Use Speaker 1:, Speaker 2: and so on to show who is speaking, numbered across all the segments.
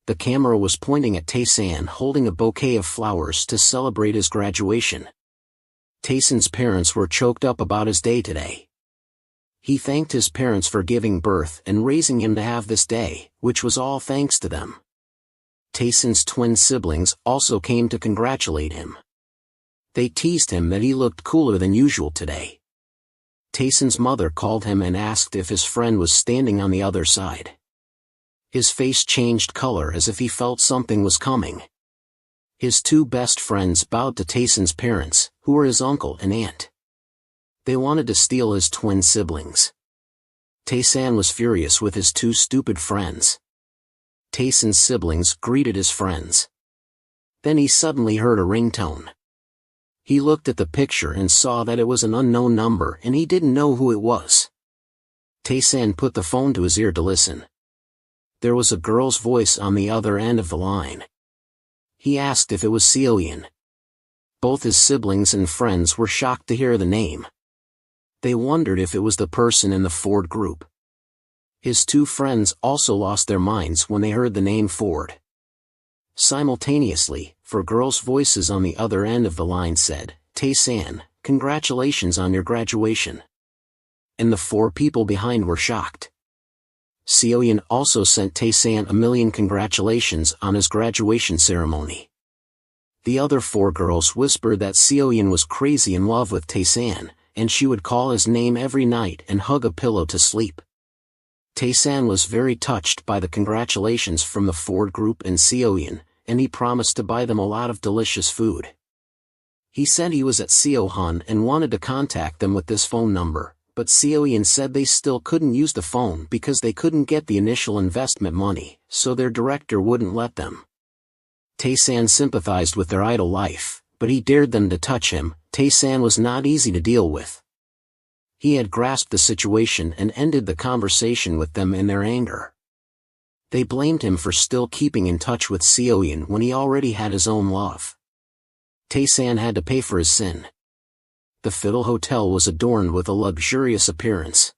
Speaker 1: The camera was pointing at Taesan holding a bouquet of flowers to celebrate his graduation. Taesan's parents were choked up about his day today. He thanked his parents for giving birth and raising him to have this day, which was all thanks to them. Taesan's twin siblings also came to congratulate him. They teased him that he looked cooler than usual today. Taesan's mother called him and asked if his friend was standing on the other side. His face changed color as if he felt something was coming. His two best friends bowed to Taesan's parents, who were his uncle and aunt. They wanted to steal his twin siblings. Taesan was furious with his two stupid friends. Taesan's siblings greeted his friends. Then he suddenly heard a ringtone. He looked at the picture and saw that it was an unknown number and he didn't know who it was. Taesan put the phone to his ear to listen. There was a girl's voice on the other end of the line. He asked if it was Seoyeon. Both his siblings and friends were shocked to hear the name. They wondered if it was the person in the Ford group. His two friends also lost their minds when they heard the name Ford. Simultaneously, four girls' voices on the other end of the line said, "Taesan, congratulations on your graduation." And the four people behind were shocked. Seoyeon also sent Taesan a million congratulations on his graduation ceremony. The other four girls whispered that Seoyeon was crazy in love with Taesan, and she would call his name every night and hug a pillow to sleep. Taesan was very touched by the congratulations from the Ford group and Seoyeon, and he promised to buy them a lot of delicious food. He said he was at Seohan and wanted to contact them with this phone number, but Seoyeon said they still couldn't use the phone because they couldn't get the initial investment money, so their director wouldn't let them. Taesan sympathized with their idle life, but he dared them to touch him. Taesan was not easy to deal with. He had grasped the situation and ended the conversation with them in their anger. They blamed him for still keeping in touch with Seoyeon when he already had his own love. Taesan had to pay for his sin. The Fiddle Hotel was adorned with a luxurious appearance.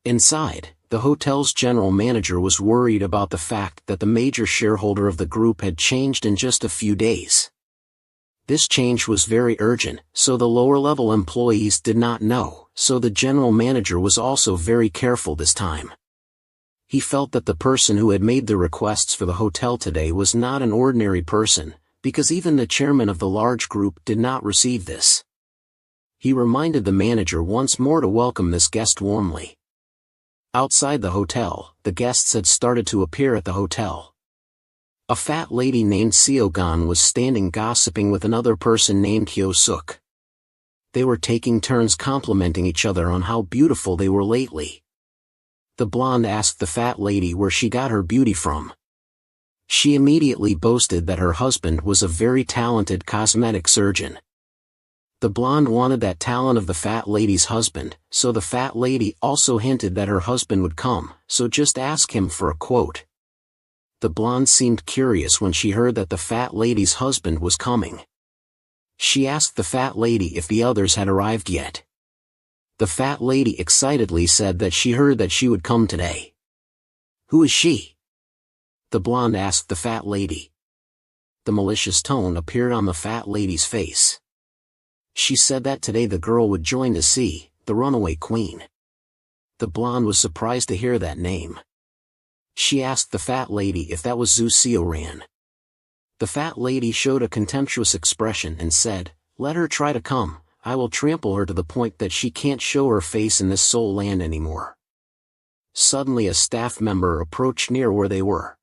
Speaker 1: Inside, the hotel's general manager was worried about the fact that the major shareholder of the group had changed in just a few days. This change was very urgent, so the lower-level employees did not know, so the general manager was also very careful this time. He felt that the person who had made the requests for the hotel today was not an ordinary person, because even the chairman of the large group did not receive this. He reminded the manager once more to welcome this guest warmly. Outside the hotel, the guests had started to appear at the hotel. A fat lady named Seogan was standing gossiping with another person named Hyo-suk. They were taking turns complimenting each other on how beautiful they were lately. The blonde asked the fat lady where she got her beauty from. She immediately boasted that her husband was a very talented cosmetic surgeon. The blonde wanted that talent of the fat lady's husband, so the fat lady also hinted that her husband would come, so just ask him for a quote. The blonde seemed curious when she heard that the fat lady's husband was coming. She asked the fat lady if the others had arrived yet. The fat lady excitedly said that she heard that she would come today. "Who is she?" the blonde asked the fat lady. The malicious tone appeared on the fat lady's face. She said that today the girl would join to see the runaway queen. The blonde was surprised to hear that name. She asked the fat lady if that was Zhu Xiaoran. The fat lady showed a contemptuous expression and said, "Let her try to come, I will trample her to the point that she can't show her face in this soul land anymore." Suddenly a staff member approached near where they were.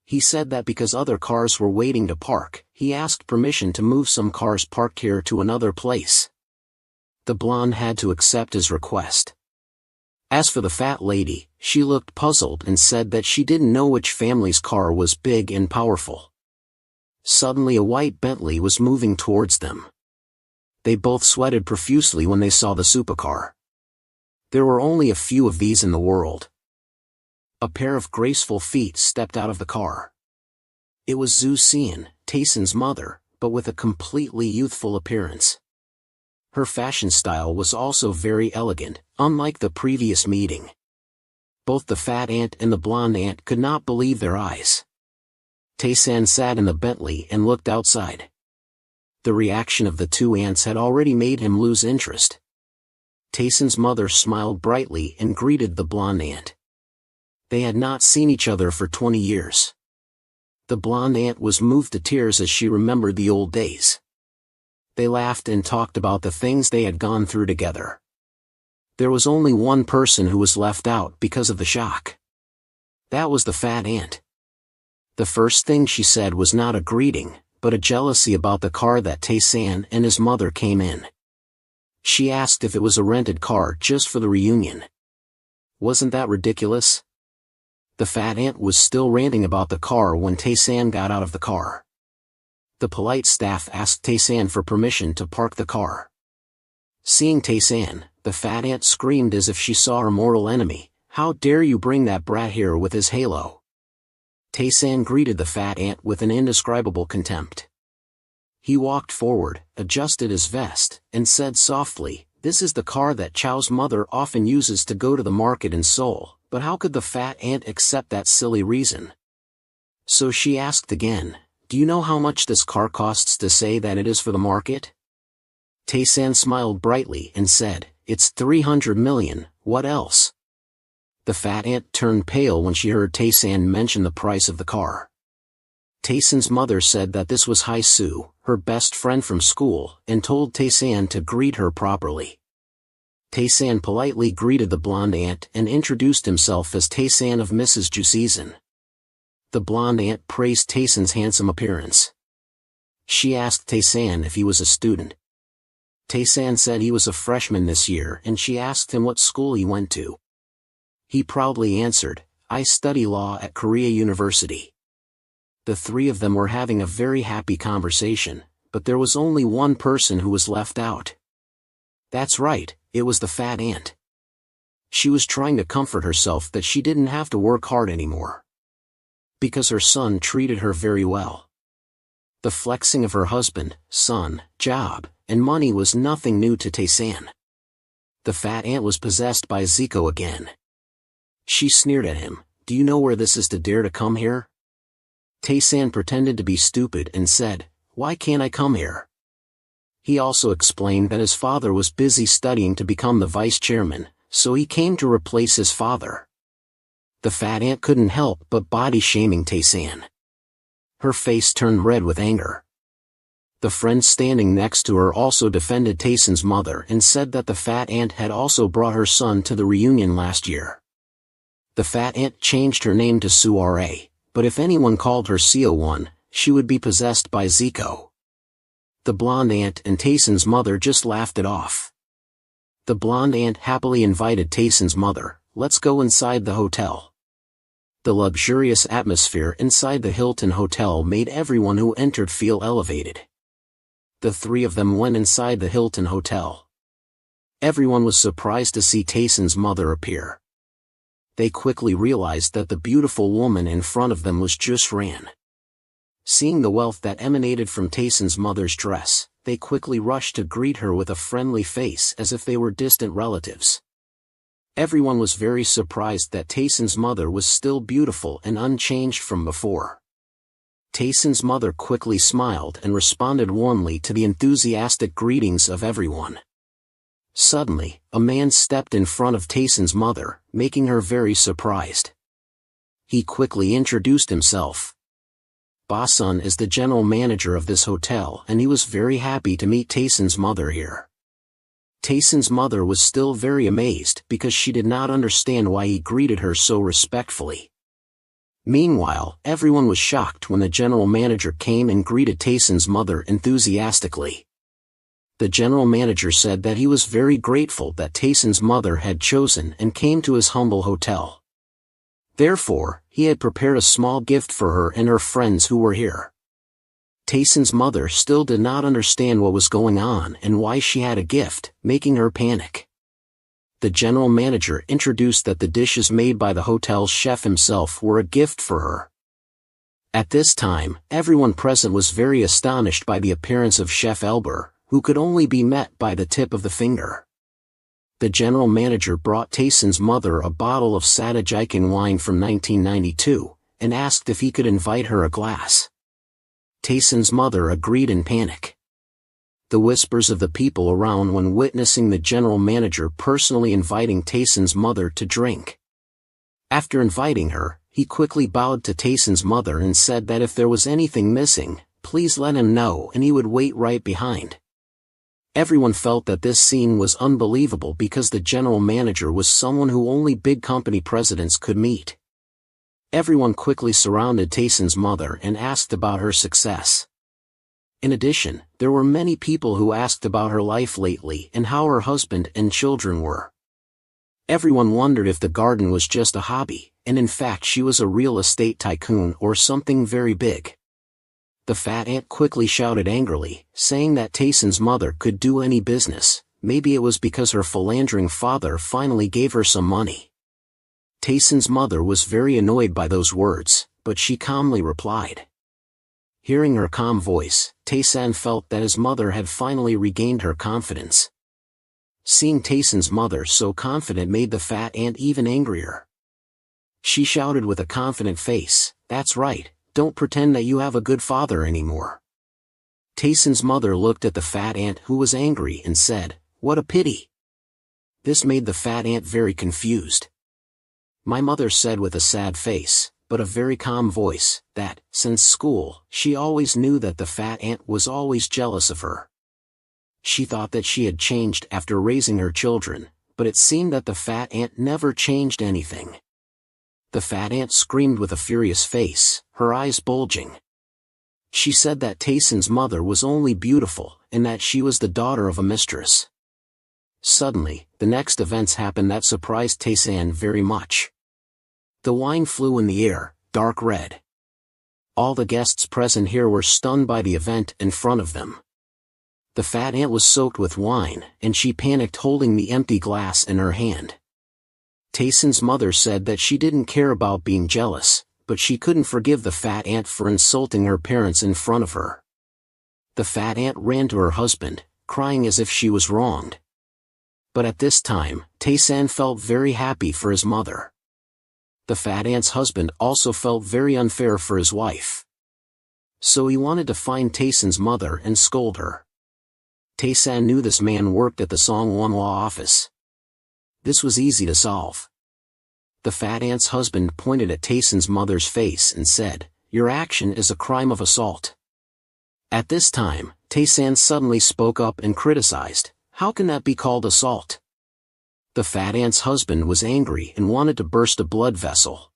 Speaker 1: He said that because other cars were waiting to park, he asked permission to move some cars parked here to another place. The blonde had to accept his request. As for the fat lady, she looked puzzled and said that she didn't know which family's car was big and powerful. Suddenly a white Bentley was moving towards them. They both sweated profusely when they saw the supercar. There were only a few of these in the world. A pair of graceful feet stepped out of the car. It was Zhu Xian, Taesan's mother, but with a completely youthful appearance. Her fashion style was also very elegant, unlike the previous meeting. Both the fat aunt and the blonde aunt could not believe their eyes. Taesan sat in the Bentley and looked outside. The reaction of the two aunts had already made him lose interest. Taesan's mother smiled brightly and greeted the blonde aunt. They had not seen each other for 20 years. The blonde aunt was moved to tears as she remembered the old days. They laughed and talked about the things they had gone through together. There was only one person who was left out because of the shock. That was the fat aunt. The first thing she said was not a greeting, but a jealousy about the car that Taesan and his mother came in. She asked if it was a rented car just for the reunion. Wasn't that ridiculous? The fat aunt was still ranting about the car when Taesan got out of the car. The polite staff asked Taesan for permission to park the car. Seeing Taesan, the fat aunt screamed as if she saw her mortal enemy. "How dare you bring that brat here with his halo?" Taesan greeted the fat aunt with an indescribable contempt. He walked forward, adjusted his vest, and said softly, "This is the car that Chow's mother often uses to go to the market in Seoul, but how could the fat aunt accept that silly reason?" So she asked again, "Do you know how much this car costs to say that it is for the market?" Taesan smiled brightly and said, "It's 300 million, what else?" The fat aunt turned pale when she heard Taesan mention the price of the car. Taesan's mother said that this was Hai-Soo, her best friend from school, and told Taesan to greet her properly. Taesan politely greeted the blonde aunt and introduced himself as Taesan of Mrs. Ju season. The blonde aunt praised Taesan's handsome appearance. She asked Taesan if he was a student. Taesan said he was a freshman this year, and she asked him what school he went to. He proudly answered, "I study law at Korea University." The three of them were having a very happy conversation, but there was only one person who was left out. That's right, it was the fat aunt. She was trying to comfort herself that she didn't have to work hard anymore, because her son treated her very well. The flexing of her husband, son, job, and money was nothing new to Taesan. The fat aunt was possessed by Zico again. She sneered at him, "Do you know where this is to dare to come here?" Taesan pretended to be stupid and said, "Why can't I come here?" He also explained that his father was busy studying to become the vice chairman, so he came to replace his father. The fat aunt couldn't help but body-shaming Taesan. Her face turned red with anger. The friend standing next to her also defended Taesan's mother and said that the fat aunt had also brought her son to the reunion last year. The fat aunt changed her name to Suare, but if anyone called her Seo1, she would be possessed by Zico. The blonde aunt and Taesan's mother just laughed it off. The blonde aunt happily invited Taesan's mother, "Let's go inside the hotel." The luxurious atmosphere inside the Hilton Hotel made everyone who entered feel elevated. The three of them went inside the Hilton Hotel. Everyone was surprised to see Taesan's mother appear. They quickly realized that the beautiful woman in front of them was just Ran. Seeing the wealth that emanated from Taesan's mother's dress, they quickly rushed to greet her with a friendly face as if they were distant relatives. Everyone was very surprised that Taesan's mother was still beautiful and unchanged from before. Taesan's mother quickly smiled and responded warmly to the enthusiastic greetings of everyone. Suddenly, a man stepped in front of Taesan's mother, making her very surprised. He quickly introduced himself. Basun is the general manager of this hotel, and he was very happy to meet Taesan's mother here. Taesan's mother was still very amazed because she did not understand why he greeted her so respectfully. Meanwhile, everyone was shocked when the general manager came and greeted Taesan's mother enthusiastically. The general manager said that he was very grateful that Taesan's mother had chosen and came to his humble hotel. Therefore, he had prepared a small gift for her and her friends who were here. Taesan's mother still did not understand what was going on and why she had a gift, making her panic. The general manager introduced that the dishes made by the hotel's chef himself were a gift for her. At this time, everyone present was very astonished by the appearance of Chef Elber, who could only be met by the tip of the finger. The general manager brought Taesan's mother a bottle of Sadajikan wine from 1992, and asked if he could invite her a glass. Taesan's mother agreed in panic. The whispers of the people around when witnessing the general manager personally inviting Taesan's mother to drink. After inviting her, he quickly bowed to Taesan's mother and said that if there was anything missing, please let him know and he would wait right behind. Everyone felt that this scene was unbelievable because the general manager was someone who only big company presidents could meet. Everyone quickly surrounded Taesan's mother and asked about her success. In addition, there were many people who asked about her life lately and how her husband and children were. Everyone wondered if the garden was just a hobby, and in fact she was a real estate tycoon or something very big. The fat ant quickly shouted angrily, saying that Taesan's mother could do any business, maybe it was because her philandering father finally gave her some money. Taesan's mother was very annoyed by those words, but she calmly replied. Hearing her calm voice, Taesan felt that his mother had finally regained her confidence. Seeing Taesan's mother so confident made the fat ant even angrier. She shouted with a confident face, "That's right. Don't pretend that you have a good father anymore." Taesan's mother looked at the fat ant who was angry and said, "What a pity." This made the fat ant very confused. My mother said with a sad face, but a very calm voice, that, since school, she always knew that the fat ant was always jealous of her. She thought that she had changed after raising her children, but it seemed that the fat ant never changed anything. The fat ant screamed with a furious face, her eyes bulging. She said that Taesan's mother was only beautiful, and that she was the daughter of a mistress. Suddenly, the next events happened that surprised Taesan very much. The wine flew in the air, dark red. All the guests present here were stunned by the event in front of them. The fat ant was soaked with wine, and she panicked holding the empty glass in her hand. Taesan's mother said that she didn't care about being jealous, but she couldn't forgive the fat ant for insulting her parents in front of her. The fat ant ran to her husband, crying as if she was wronged. But at this time, Taesan felt very happy for his mother. The fat ant's husband also felt very unfair for his wife. So he wanted to find Taesan's mother and scold her. Taesan knew this man worked at the Manhwa office. This was easy to solve. The fat ant's husband pointed at Taesan's mother's face and said, "Your action is a crime of assault." At this time, Taesan suddenly spoke up and criticized, "How can that be called assault?" The fat ant's husband was angry and wanted to burst a blood vessel.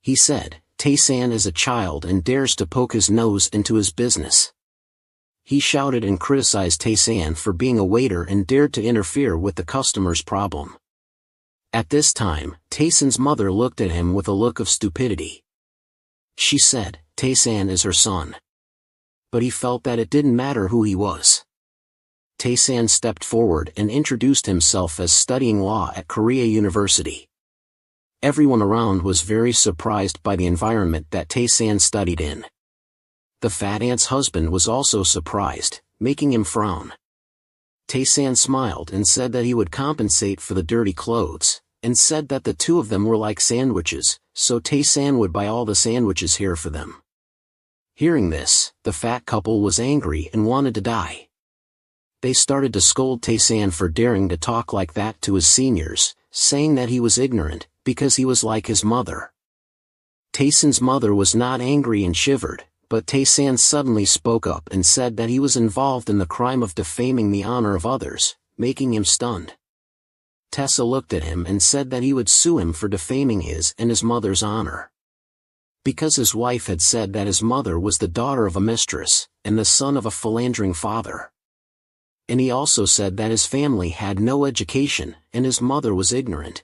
Speaker 1: He said, "Taesan is a child and dares to poke his nose into his business." He shouted and criticized Taesan for being a waiter and dared to interfere with the customer's problem. At this time, Taesan's mother looked at him with a look of stupidity. She said, "Taesan is her son." But he felt that it didn't matter who he was. Taesan stepped forward and introduced himself as studying law at Korea University. Everyone around was very surprised by the environment that Taesan studied in. The fat ant's husband was also surprised, making him frown. Taesan smiled and said that he would compensate for the dirty clothes, and said that the two of them were like sandwiches, so Taesan would buy all the sandwiches here for them. Hearing this, the fat couple was angry and wanted to die. They started to scold Taesan for daring to talk like that to his seniors, saying that he was ignorant, because he was like his mother. Taesan's mother was not angry and shivered, but Taesan suddenly spoke up and said that he was involved in the crime of defaming the honor of others, making him stunned. Tessa looked at him and said that he would sue him for defaming his and his mother's honor. Because his wife had said that his mother was the daughter of a mistress, and the son of a philandering father. And he also said that his family had no education, and his mother was ignorant.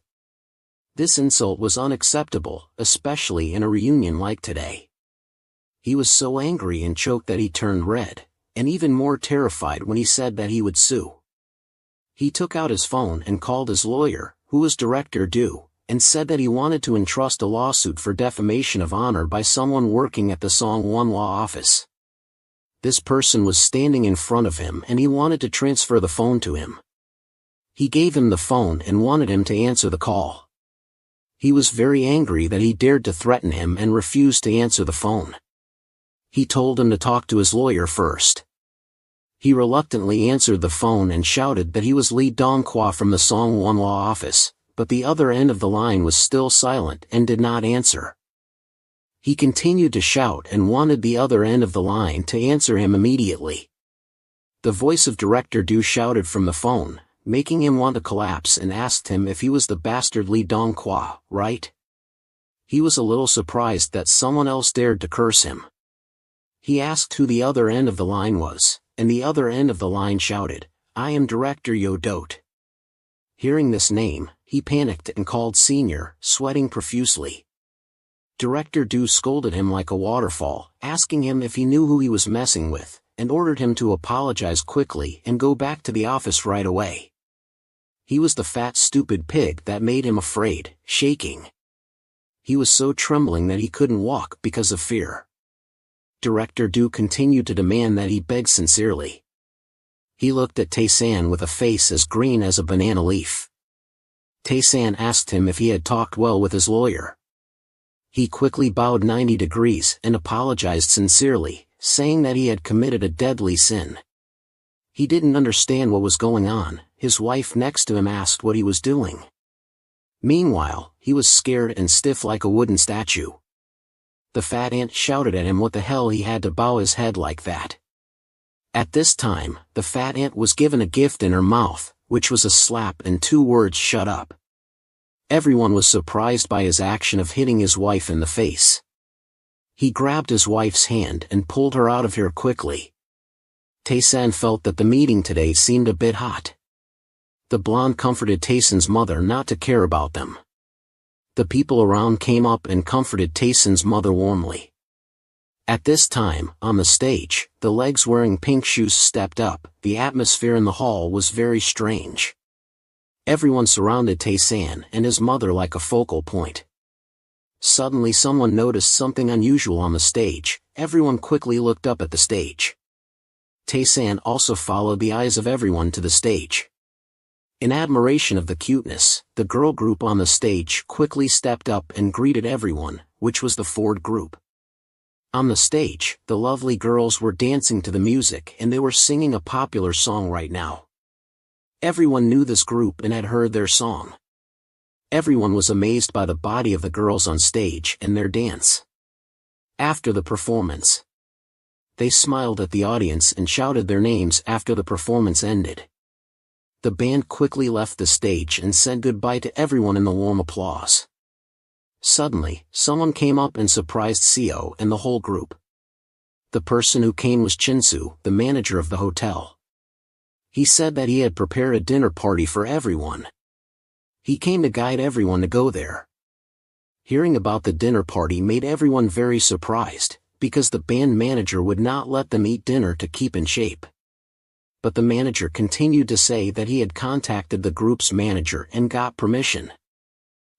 Speaker 1: This insult was unacceptable, especially in a reunion like today. He was so angry and choked that he turned red, and even more terrified when he said that he would sue. He took out his phone and called his lawyer, who was Director Du, and said that he wanted to entrust a lawsuit for defamation of honor by someone working at the Manhwa office. This person was standing in front of him and he wanted to transfer the phone to him. He gave him the phone and wanted him to answer the call. He was very angry that he dared to threaten him and refused to answer the phone. He told him to talk to his lawyer first. He reluctantly answered the phone and shouted that he was Lee Donghua from the Songwon law office, but the other end of the line was still silent and did not answer. He continued to shout and wanted the other end of the line to answer him immediately. The voice of Director Du shouted from the phone, making him want to collapse, and asked him if he was the bastard Lee Donghua, right? He was a little surprised that someone else dared to curse him. He asked who the other end of the line was, and the other end of the line shouted, "I am Director Yo Dote." Hearing this name, he panicked and called Senior, sweating profusely. Director Du scolded him like a waterfall, asking him if he knew who he was messing with, and ordered him to apologize quickly and go back to the office right away. He was the fat stupid pig that made him afraid, shaking. He was so trembling that he couldn't walk because of fear. Director Du continued to demand that he beg sincerely. He looked at Taesan with a face as green as a banana leaf. Taesan asked him if he had talked well with his lawyer. He quickly bowed 90 degrees and apologized sincerely, saying that he had committed a deadly sin. He didn't understand what was going on. His wife next to him asked what he was doing. Meanwhile, he was scared and stiff like a wooden statue. The fat ant shouted at him what the hell he had to bow his head like that. At this time, the fat ant was given a gift in her mouth, which was a slap and 2 words, "Shut up." Everyone was surprised by his action of hitting his wife in the face. He grabbed his wife's hand and pulled her out of here quickly. Taesan felt that the meeting today seemed a bit hot. The blonde comforted Taesan's mother not to care about them. The people around came up and comforted Taesan's mother warmly. At this time, on the stage, the legs wearing pink shoes stepped up. The atmosphere in the hall was very strange. Everyone surrounded Taesan and his mother like a focal point. Suddenly someone noticed something unusual on the stage. Everyone quickly looked up at the stage. Taesan also followed the eyes of everyone to the stage. In admiration of the cuteness, the girl group on the stage quickly stepped up and greeted everyone, which was the Ford group. On the stage, the lovely girls were dancing to the music and they were singing a popular song right now. Everyone knew this group and had heard their song. Everyone was amazed by the body of the girls on stage and their dance. After the performance, they smiled at the audience and shouted their names after the performance ended. The band quickly left the stage and said goodbye to everyone in the warm applause. Suddenly, someone came up and surprised Seo and the whole group. The person who came was Chinsu, the manager of the hotel. He said that he had prepared a dinner party for everyone. He came to guide everyone to go there. Hearing about the dinner party made everyone very surprised, because the band manager would not let them eat dinner to keep in shape. But the manager continued to say that he had contacted the group's manager and got permission.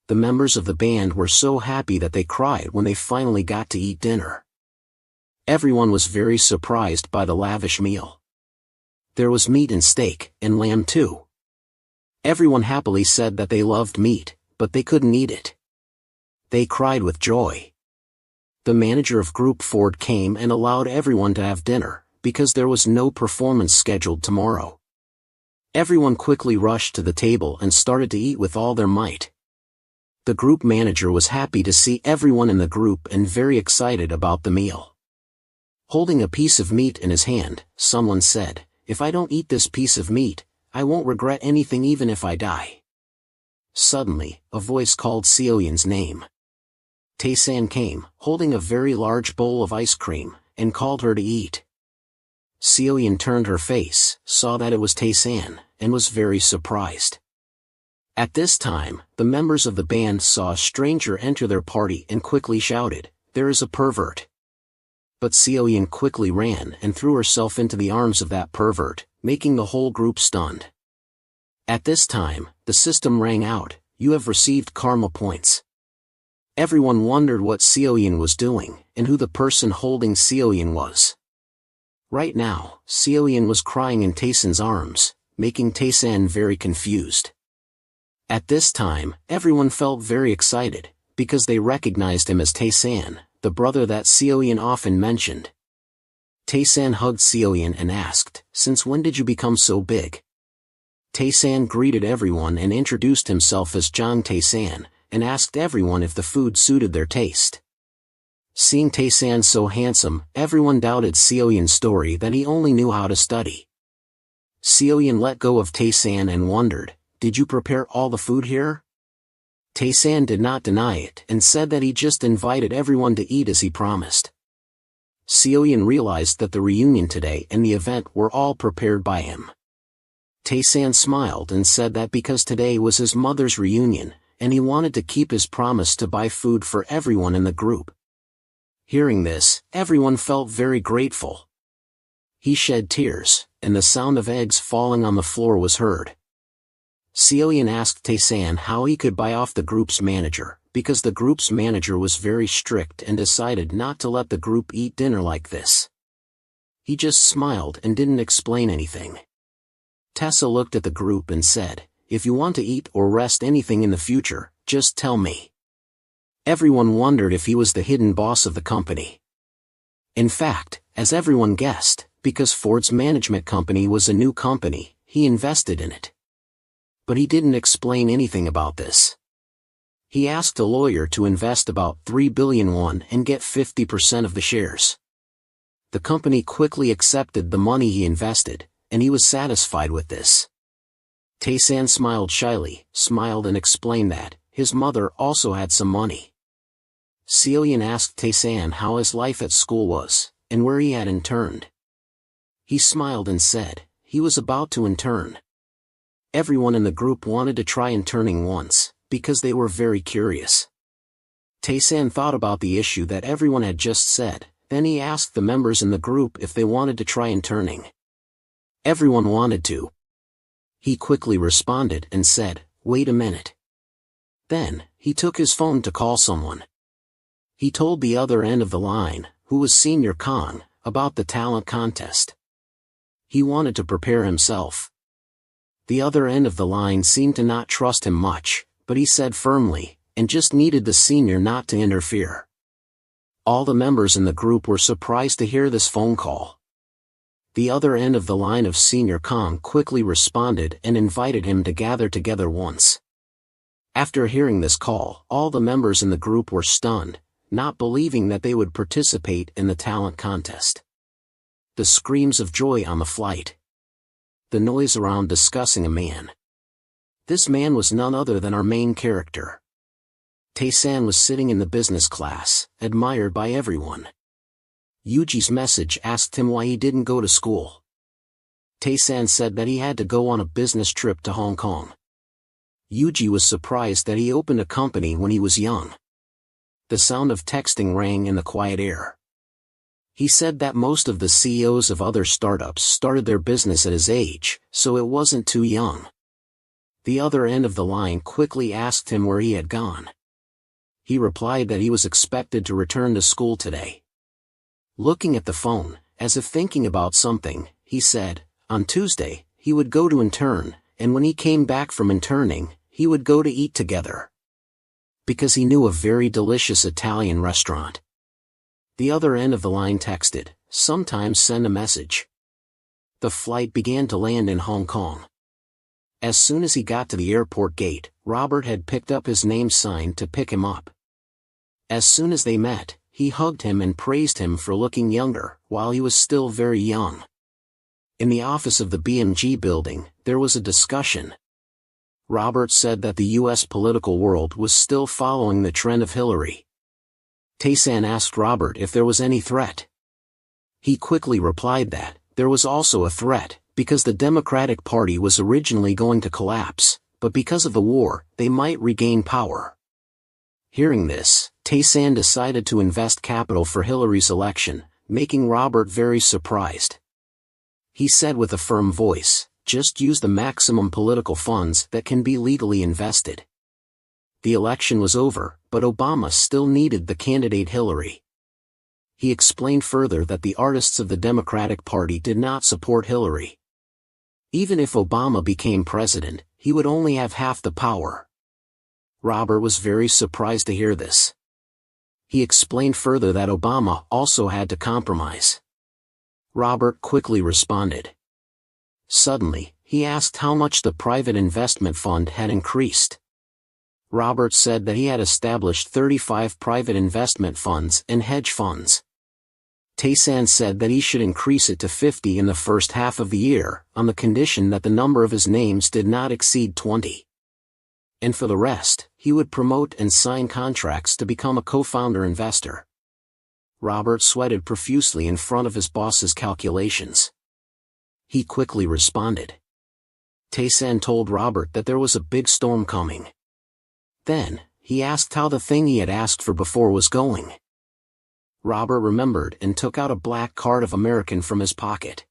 Speaker 1: The members of the band were so happy that they cried when they finally got to eat dinner. Everyone was very surprised by the lavish meal. There was meat and steak, and lamb too. Everyone happily said that they loved meat, but they couldn't eat it. They cried with joy. The manager of Group Ford came and allowed everyone to have dinner, because there was no performance scheduled tomorrow. Everyone quickly rushed to the table and started to eat with all their might. The group manager was happy to see everyone in the group and very excited about the meal. Holding a piece of meat in his hand, someone said, "If I don't eat this piece of meat, I won't regret anything even if I die." Suddenly, a voice called Seoyeon's name. Taesan came, holding a very large bowl of ice cream, and called her to eat. Seoyeon turned her face, saw that it was Taesan, and was very surprised. At this time, the members of the band saw a stranger enter their party and quickly shouted, "There is a pervert." But Seoyeon quickly ran and threw herself into the arms of that pervert, making the whole group stunned. At this time, the system rang out, "You have received karma points." Everyone wondered what Seoyeon was doing, and who the person holding Seoyeon was. Right now, Seoyeon was crying in Taesan's arms, making Taesan very confused. At this time, everyone felt very excited, because they recognized him as Taesan, the brother that Seoyeon often mentioned. Taesan hugged Seoyeon and asked, "Since when did you become so big?" Taesan greeted everyone and introduced himself as Jang Taesan, and asked everyone if the food suited their taste. Seeing Taesan so handsome, everyone doubted Seoyeon's story that he only knew how to study. Seoyeon let go of Taesan and wondered, "Did you prepare all the food here?" Taesan did not deny it and said that he just invited everyone to eat as he promised. Seoyeon realized that the reunion today and the event were all prepared by him. Taesan smiled and said that because today was his mother's reunion, and he wanted to keep his promise to buy food for everyone in the group. Hearing this, everyone felt very grateful. He shed tears, and the sound of eggs falling on the floor was heard. Seoyeon asked Taesan how he could buy off the group's manager, because the group's manager was very strict and decided not to let the group eat dinner like this. He just smiled and didn't explain anything. Tessa looked at the group and said, "If you want to eat or rest anything in the future, just tell me." Everyone wondered if he was the hidden boss of the company. In fact, as everyone guessed, because Ford's management company was a new company, he invested in it. But he didn't explain anything about this. He asked a lawyer to invest about 3 billion won and get 50% of the shares. The company quickly accepted the money he invested, and he was satisfied with this. Taesan smiled shyly, and explained that his mother also had some money. Seoyeon asked Taesan how his life at school was, and where he had interned. He smiled and said, he was about to intern. Everyone in the group wanted to try interning once, because they were very curious. Taesan thought about the issue that everyone had just said, then he asked the members in the group if they wanted to try interning. Everyone wanted to. He quickly responded and said, "Wait a minute." Then, he took his phone to call someone. He told the other end of the line, who was Senior Kong, about the talent contest. He wanted to prepare himself. The other end of the line seemed to not trust him much, but he said firmly, and just needed the senior not to interfere. All the members in the group were surprised to hear this phone call. The other end of the line of Senior Kong quickly responded and invited him to gather together once. After hearing this call, all the members in the group were stunned, not believing that they would participate in the talent contest. The screams of joy on the flight. The noise around discussing a man. This man was none other than our main character. Taesan was sitting in the business class, admired by everyone. Yuji's message asked him why he didn't go to school. Taesan said that he had to go on a business trip to Hong Kong. Yuji was surprised that he opened a company when he was young. The sound of texting rang in the quiet air. He said that most of the CEOs of other startups started their business at his age, so it wasn't too young. The other end of the line quickly asked him where he had gone. He replied that he was expected to return to school today. Looking at the phone, as if thinking about something, he said, on Tuesday, he would go to intern, and when he came back from interning, he would go to eat together. Because he knew a very delicious Italian restaurant. The other end of the line texted, sometimes send a message. The flight began to land in Hong Kong. As soon as he got to the airport gate, Robert had picked up his name sign to pick him up. As soon as they met, he hugged him and praised him for looking younger, while he was still very young. In the office of the BMG building, there was a discussion. Robert said that the US political world was still following the trend of Hillary. Taesan asked Robert if there was any threat. He quickly replied that there was also a threat, because the Democratic Party was originally going to collapse, but because of the war, they might regain power. Hearing this, Taesan decided to invest capital for Hillary's election, making Robert very surprised. He said with a firm voice, just use the maximum political funds that can be legally invested. The election was over, but Obama still needed the candidate Hillary. He explained further that the artists of the Democratic Party did not support Hillary. Even if Obama became president, he would only have half the power. Robert was very surprised to hear this. He explained further that Obama also had to compromise. Robert quickly responded. Suddenly, he asked how much the private investment fund had increased. Robert said that he had established 35 private investment funds and hedge funds. Taesan said that he should increase it to 50 in the first half of the year, on the condition that the number of his names did not exceed 20. And for the rest, he would promote and sign contracts to become a co-founder investor. Robert sweated profusely in front of his boss's calculations. He quickly responded. Taesan told Robert that there was a big storm coming. Then, he asked how the thing he had asked for before was going. Robert remembered and took out a black card of American from his pocket.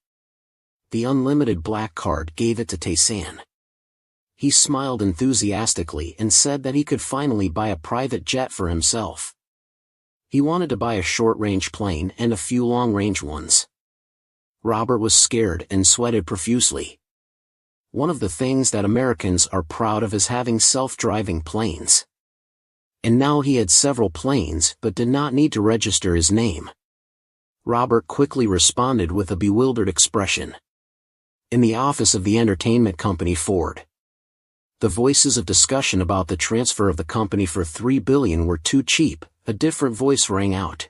Speaker 1: The unlimited black card gave it to Taesan. He smiled enthusiastically and said that he could finally buy a private jet for himself. He wanted to buy a short-range plane and a few long-range ones. Robert was scared and sweated profusely. One of the things that Americans are proud of is having self-driving planes. And now he had several planes but did not need to register his name. Robert quickly responded with a bewildered expression. In the office of the entertainment company Ford, the voices of discussion about the transfer of the company for $3 billion were too cheap. A different voice rang out.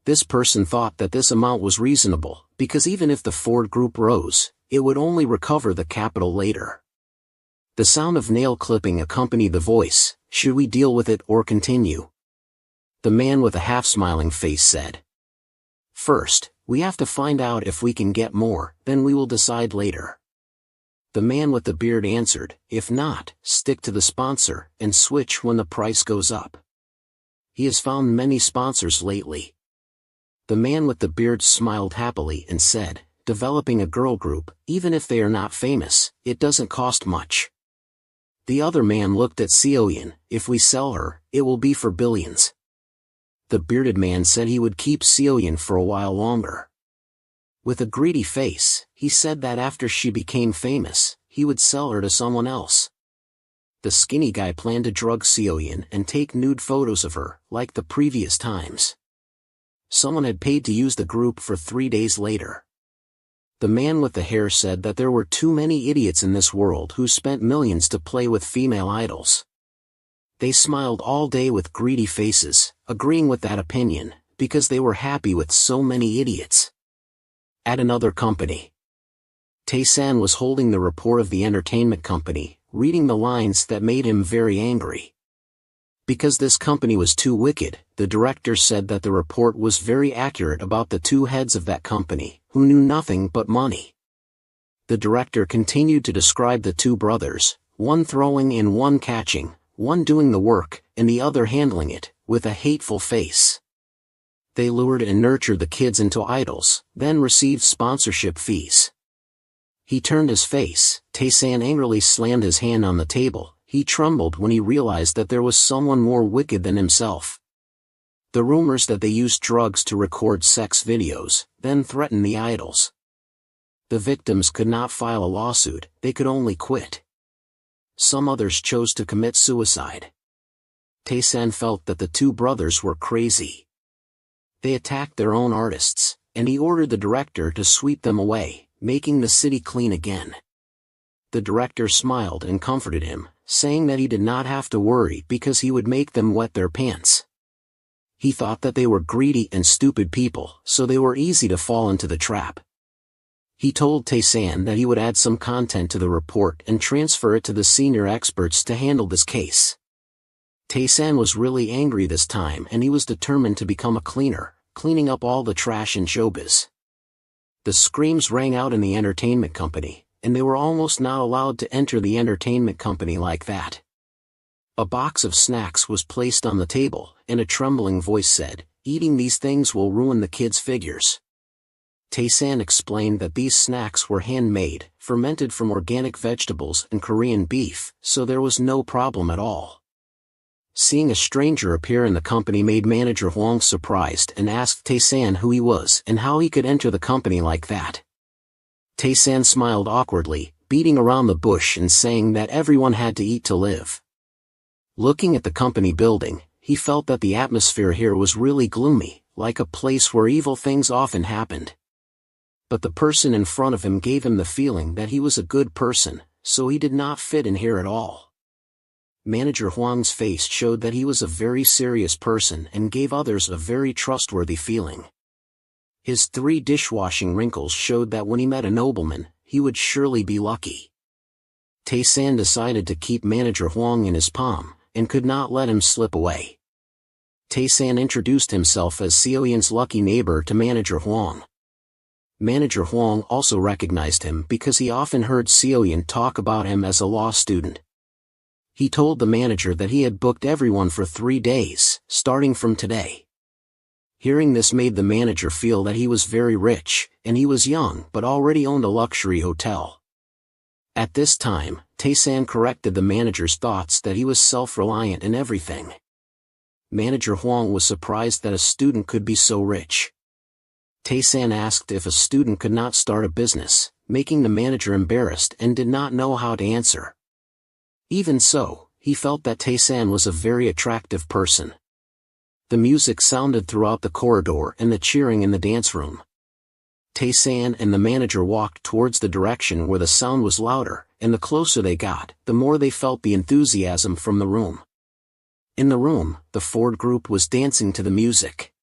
Speaker 1: This person thought that this amount was reasonable, because even if the Ford Group rose, it would only recover the capital later. The sound of nail clipping accompanied the voice. Should we deal with it or continue? The man with a half-smiling face said. First, we have to find out if we can get more, then we will decide later. The man with the beard answered, if not, stick to the sponsor, and switch when the price goes up. He has found many sponsors lately. The man with the beard smiled happily and said, developing a girl group, even if they are not famous, it doesn't cost much. The other man looked at Seoyeon, if we sell her, it will be for billions. The bearded man said he would keep Seoyeon for a while longer. With a greedy face, he said that after she became famous, he would sell her to someone else. The skinny guy planned to drug Seoyeon and take nude photos of her, like the previous times. Someone had paid to use the group for 3 days later. The man with the hair said that there were too many idiots in this world who spent millions to play with female idols. They smiled all day with greedy faces, agreeing with that opinion, because they were happy with so many idiots. At another company, Taesan was holding the report of the entertainment company, reading the lines that made him very angry. Because this company was too wicked, the director said that the report was very accurate about the two heads of that company, who knew nothing but money. The director continued to describe the two brothers, one throwing and one catching, one doing the work, and the other handling it, with a hateful face. They lured and nurtured the kids into idols, then received sponsorship fees. He turned his face. Taesan angrily slammed his hand on the table. He trembled when he realized that there was someone more wicked than himself. The rumors that they used drugs to record sex videos, then threatened the idols. The victims could not file a lawsuit, they could only quit. Some others chose to commit suicide. Taesan felt that the two brothers were crazy. They attacked their own artists, and he ordered the director to sweep them away, making the city clean again. The director smiled and comforted him, saying that he did not have to worry because he would make them wet their pants. He thought that they were greedy and stupid people, so they were easy to fall into the trap. He told Taesan that he would add some content to the report and transfer it to the senior experts to handle this case. Taesan was really angry this time and he was determined to become a cleaner, cleaning up all the trash in showbiz. The screams rang out in the entertainment company, and they were almost not allowed to enter the entertainment company like that. A box of snacks was placed on the table, and a trembling voice said, "Eating these things will ruin the kids' figures." Taesan explained that these snacks were handmade, fermented from organic vegetables and Korean beef, so there was no problem at all. Seeing a stranger appear in the company made manager Hwang surprised and asked Taesan who he was and how he could enter the company like that. Taesan smiled awkwardly, beating around the bush and saying that everyone had to eat to live. Looking at the company building, he felt that the atmosphere here was really gloomy, like a place where evil things often happened. But the person in front of him gave him the feeling that he was a good person, so he did not fit in here at all. Manager Huang's face showed that he was a very serious person and gave others a very trustworthy feeling. His 3 dishwashing wrinkles showed that when he met a nobleman, he would surely be lucky. Taesan decided to keep Manager Huang in his palm, and could not let him slip away. Taesan introduced himself as Seoyin's lucky neighbor to Manager Huang. Manager Huang also recognized him because he often heard Seoyin talk about him as a law student. He told the manager that he had booked everyone for 3 days, starting from today. Hearing this made the manager feel that he was very rich, and he was young but already owned a luxury hotel. At this time, Taesan corrected the manager's thoughts that he was self-reliant in everything. Manager Huang was surprised that a student could be so rich. Taesan asked if a student could not start a business, making the manager embarrassed and did not know how to answer. Even so, he felt that Taesan was a very attractive person. The music sounded throughout the corridor and the cheering in the dance room. Taesan and the manager walked towards the direction where the sound was louder, and the closer they got, the more they felt the enthusiasm from the room. In the room, the Ford group was dancing to the music.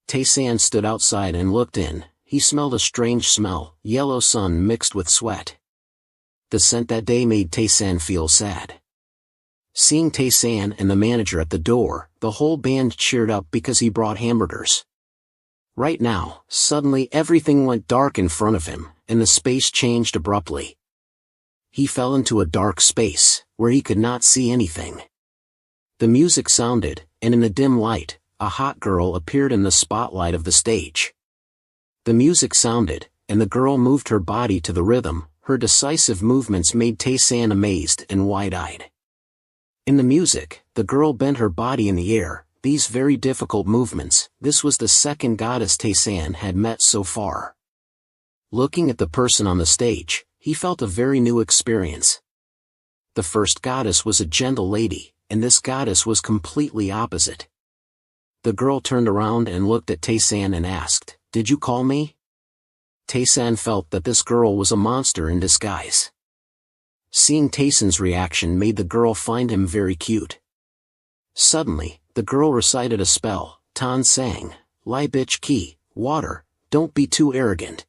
Speaker 1: Taesan stood outside and looked in. He smelled a strange smell, yellow sun mixed with sweat. The scent that day made Taesan feel sad. Seeing Taesan and the manager at the door, the whole band cheered up because he brought hamburgers. Right now, suddenly everything went dark in front of him, and the space changed abruptly. He fell into a dark space, where he could not see anything. The music sounded, and in the dim light, a hot girl appeared in the spotlight of the stage. The music sounded, and the girl moved her body to the rhythm. Her decisive movements made Taesan amazed and wide-eyed. In the music, the girl bent her body in the air, these very difficult movements. This was the second goddess Taesan had met so far. Looking at the person on the stage, he felt a very new experience. The first goddess was a gentle lady, and this goddess was completely opposite. The girl turned around and looked at Taesan and asked, "Did you call me?" Taesan felt that this girl was a monster in disguise. Seeing Taesan's reaction made the girl find him very cute. Suddenly, the girl recited a spell. Tan sang, "Lie bitch ki, water, don't be too arrogant."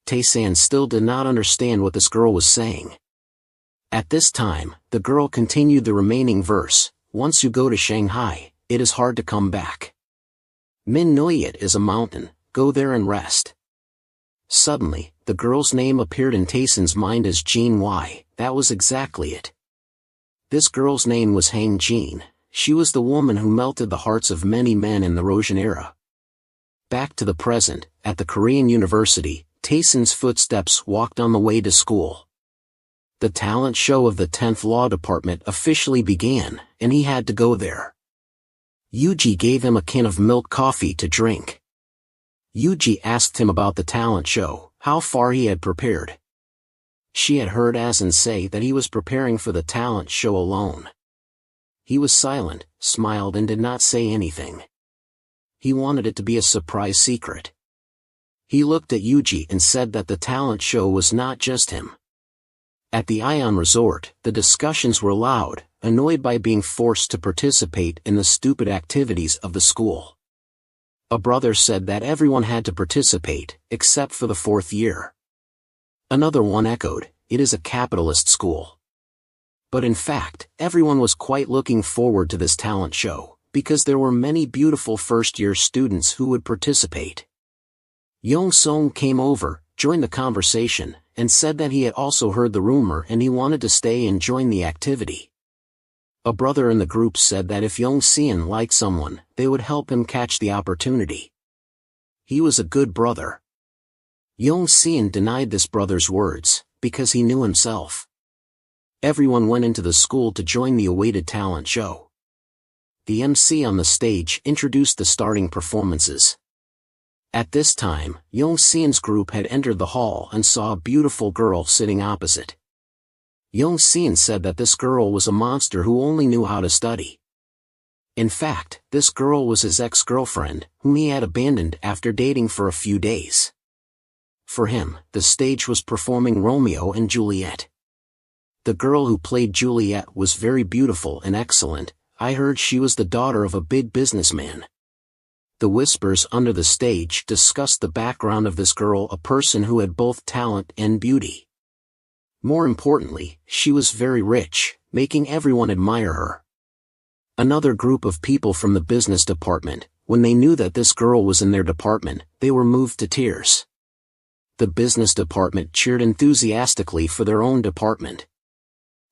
Speaker 1: Taesan still did not understand what this girl was saying. At this time, the girl continued the remaining verse. "Once you go to Shanghai, it is hard to come back. Min Noyat is a mountain, go there and rest." Suddenly, the girl's name appeared in Taesan's mind as Jean Y. That was exactly it. This girl's name was Hang Jean. She was the woman who melted the hearts of many men in the Rosian era. Back to the present, at the Korean University, Taesan's footsteps walked on the way to school. The talent show of the 10th Law Department officially began, and he had to go there. Yuji gave him a can of milk coffee to drink. Yuji asked him about the talent show, how far he had prepared. She had heard Asen say that he was preparing for the talent show alone. He was silent, smiled and did not say anything. He wanted it to be a surprise secret. He looked at Yuji and said that the talent show was not just him. At the Ion Resort, the discussions were loud, annoyed by being forced to participate in the stupid activities of the school. A brother said that everyone had to participate, except for the 4th year. Another one echoed, "It is a capitalist school." But in fact, everyone was quite looking forward to this talent show, because there were many beautiful first-year students who would participate. Yong Song came over, joined the conversation, and said that he had also heard the rumor and he wanted to stay and join the activity. A brother in the group said that if Yong Seon liked someone, they would help him catch the opportunity. He was a good brother. Yong Seon denied this brother's words, because he knew himself. Everyone went into the school to join the awaited talent show. The MC on the stage introduced the starting performances. At this time, Young Seon's group had entered the hall and saw a beautiful girl sitting opposite. Young Seon said that this girl was a monster who only knew how to study. In fact, this girl was his ex-girlfriend, whom he had abandoned after dating for a few days. For him, the stage was performing Romeo and Juliet. The girl who played Juliet was very beautiful and excellent. I heard she was the daughter of a big businessman. The whispers under the stage discussed the background of this girl, a person who had both talent and beauty. More importantly, she was very rich, making everyone admire her. Another group of people from the business department, when they knew that this girl was in their department, they were moved to tears. The business department cheered enthusiastically for their own department.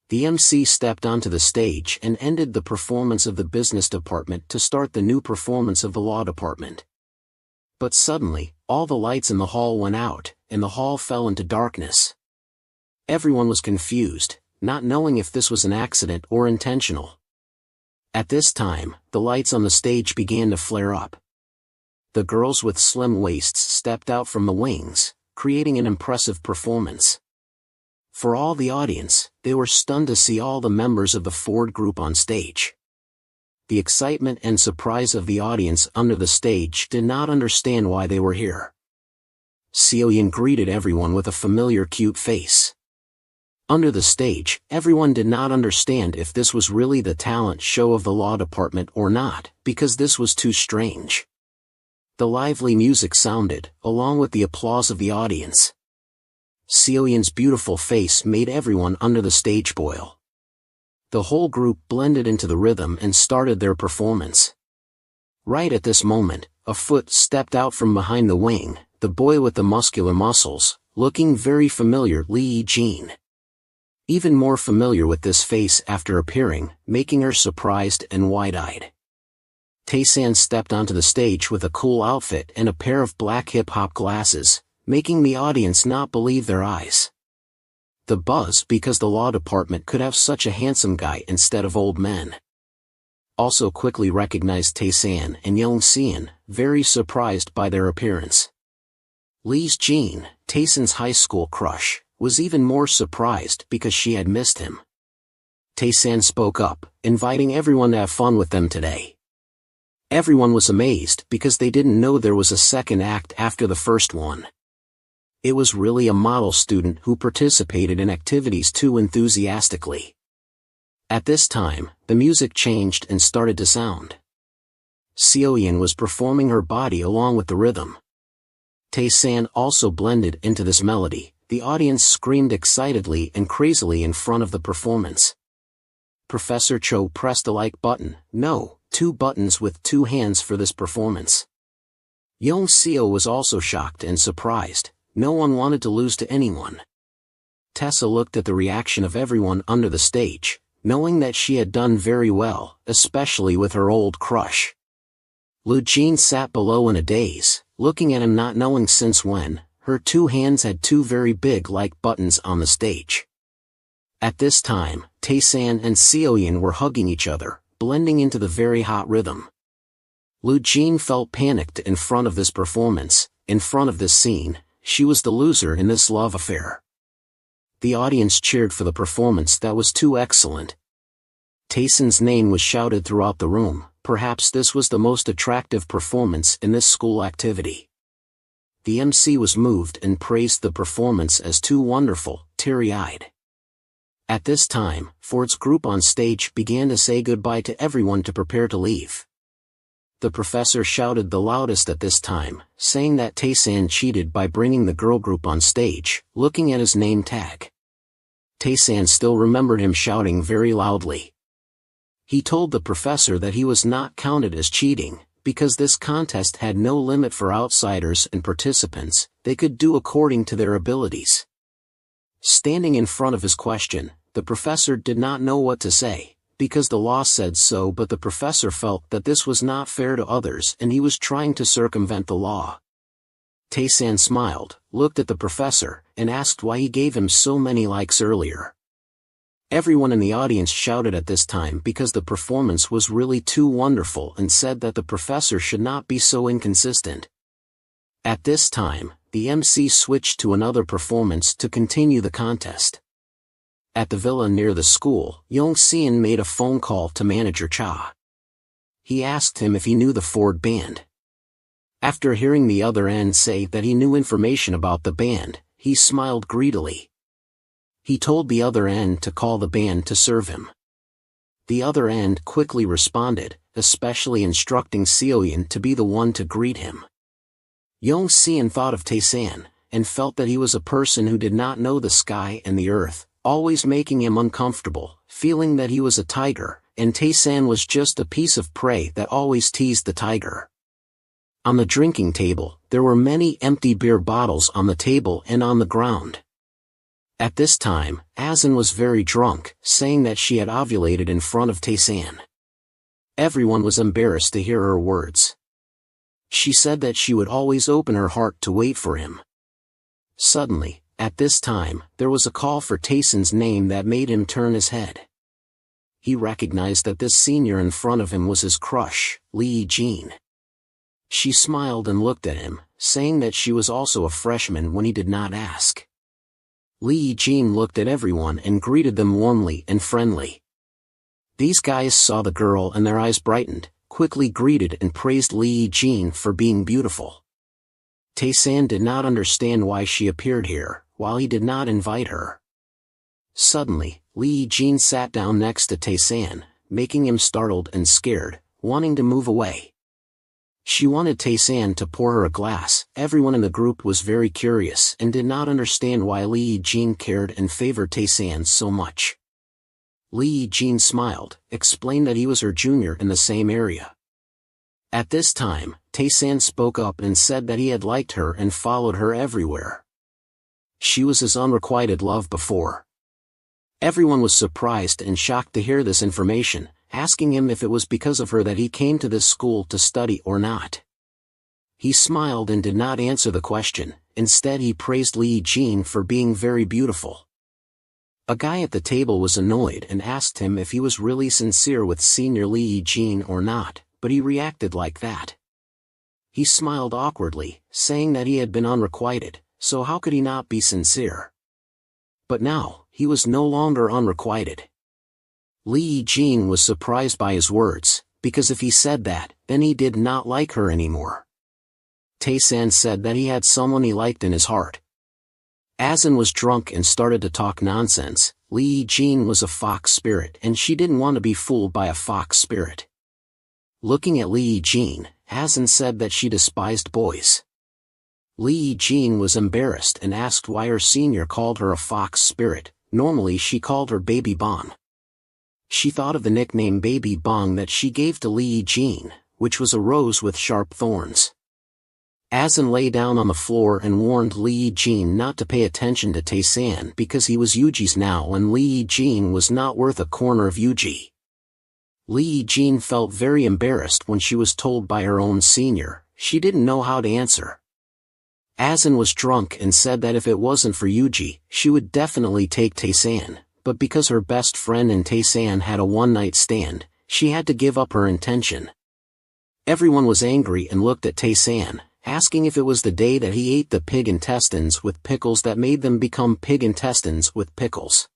Speaker 1: The MC stepped onto the stage and ended the performance of the business department to start the new performance of the law department. But suddenly, all the lights in the hall went out, and the hall fell into darkness. Everyone was confused, not knowing if this was an accident or intentional. At this time, the lights on the stage began to flare up. The girls with slim waists stepped out from the wings, creating an impressive performance. For all the audience, they were stunned to see all the members of the Ford group on stage. The excitement and surprise of the audience under the stage did not understand why they were here. Seoyeon greeted everyone with a familiar cute face. Under the stage, everyone did not understand if this was really the talent show of the law department or not, because this was too strange. The lively music sounded, along with the applause of the audience. Seoyeon's beautiful face made everyone under the stage boil. The whole group blended into the rhythm and started their performance. Right at this moment, a foot stepped out from behind the wing, the boy with the muscular muscles, looking very familiar, Lee Jin. Even more familiar with this face after appearing, making her surprised and wide-eyed. Taesan stepped onto the stage with a cool outfit and a pair of black hip-hop glasses, making the audience not believe their eyes. The buzz because the law department could have such a handsome guy instead of old men. Also quickly recognized Taesan and Young Seon, very surprised by their appearance. Lee Jin, Taesan's high school crush, was even more surprised because she had missed him. Taesan spoke up, inviting everyone to have fun with them today. Everyone was amazed because they didn't know there was a second act after the first one. It was really a model student who participated in activities too enthusiastically. At this time, the music changed and started to sound. Seoyeon was performing her body along with the rhythm. Taesan also blended into this melody. The audience screamed excitedly and crazily in front of the performance. Professor Cho pressed the like button, no, 2 buttons with 2 hands for this performance. Young Seo was also shocked and surprised. No one wanted to lose to anyone. Tessa looked at the reaction of everyone under the stage, knowing that she had done very well, especially with her old crush. Lu Jin sat below in a daze, looking at him not knowing since when. Her 2 hands had 2 very big like buttons on the stage. At this time, Taesan and Seoyeon were hugging each other, blending into the very hot rhythm. Lu Jin felt panicked in front of this performance, in front of this scene. She was the loser in this love affair. The audience cheered for the performance that was too excellent. Taesan's name was shouted throughout the room. Perhaps this was the most attractive performance in this school activity. The MC was moved and praised the performance as too wonderful, teary-eyed. At this time, Ford's group on stage began to say goodbye to everyone to prepare to leave. The professor shouted the loudest at this time, saying that Taesan cheated by bringing the girl group on stage, looking at his name tag. Taesan still remembered him shouting very loudly. He told the professor that he was not counted as cheating, because this contest had no limit for outsiders and participants, they could do according to their abilities. Standing in front of his question, the professor did not know what to say, because the law said so, but the professor felt that this was not fair to others and he was trying to circumvent the law. Taesan smiled, looked at the professor, and asked why he gave him so many likes earlier. Everyone in the audience shouted at this time because the performance was really too wonderful and said that the professor should not be so inconsistent. At this time, the MC switched to another performance to continue the contest. At the villa near the school, Yong-seon made a phone call to manager Cha. He asked him if he knew the Ford band. After hearing the other end say that he knew information about the band, he smiled greedily. He told the other end to call the band to serve him. The other end quickly responded, especially instructing Seoyeon to be the one to greet him. Yong-seon thought of Taesan, and felt that he was a person who did not know the sky and the earth, always making him uncomfortable, feeling that he was a tiger, and Taesan was just a piece of prey that always teased the tiger. On the drinking table, there were many empty beer bottles on the table and on the ground. At this time, Asin was very drunk, saying that she had ovulated in front of Taesan. Everyone was embarrassed to hear her words. She said that she would always open her heart to wait for him. Suddenly, at this time, there was a call for Taesan's name that made him turn his head. He recognized that this senior in front of him was his crush, Lee Jean. She smiled and looked at him, saying that she was also a freshman when he did not ask. Lee Jean looked at everyone and greeted them warmly and friendly. These guys saw the girl and their eyes brightened, quickly greeted and praised Lee Jean for being beautiful. Taesan did not understand why she appeared here, while he did not invite her. Suddenly, Lee Jean sat down next to Taesan, making him startled and scared, wanting to move away. She wanted Taesan to pour her a glass. Everyone in the group was very curious and did not understand why Lee Jean cared and favored Taesan so much. Lee Jean smiled, explained that he was her junior in the same area. At this time, Taesan spoke up and said that he had liked her and followed her everywhere. She was his unrequited love before. Everyone was surprised and shocked to hear this information, asking him if it was because of her that he came to this school to study or not. He smiled and did not answer the question. Instead he praised Lee Jean for being very beautiful. A guy at the table was annoyed and asked him if he was really sincere with senior Lee Jean or not, but he reacted like that. He smiled awkwardly, saying that he had been unrequited, so how could he not be sincere? But now, he was no longer unrequited. Lee Jean was surprised by his words, because if he said that, then he did not like her anymore. Taesan said that he had someone he liked in his heart. Asin was drunk and started to talk nonsense. Lee Jean was a fox spirit and she didn't want to be fooled by a fox spirit. Looking at Lee Jean, Asin said that she despised boys. Lee Jean was embarrassed and asked why her senior called her a fox spirit. Normally she called her Baby Bong. She thought of the nickname Baby Bong that she gave to Lee Jean, which was a rose with sharp thorns. Asin lay down on the floor and warned Lee Jean not to pay attention to Taesan because he was Yuji's now and Lee Jean was not worth a corner of Yuji. Lee Jean felt very embarrassed when she was told by her own senior. She didn't know how to answer. Asin was drunk and said that if it wasn't for Yuji, she would definitely take Taesan. But because her best friend and Taesan had a one-night stand, she had to give up her intention. Everyone was angry and looked at Taesan, asking if it was the day that he ate the pig intestines with pickles that made them become pig intestines with pickles.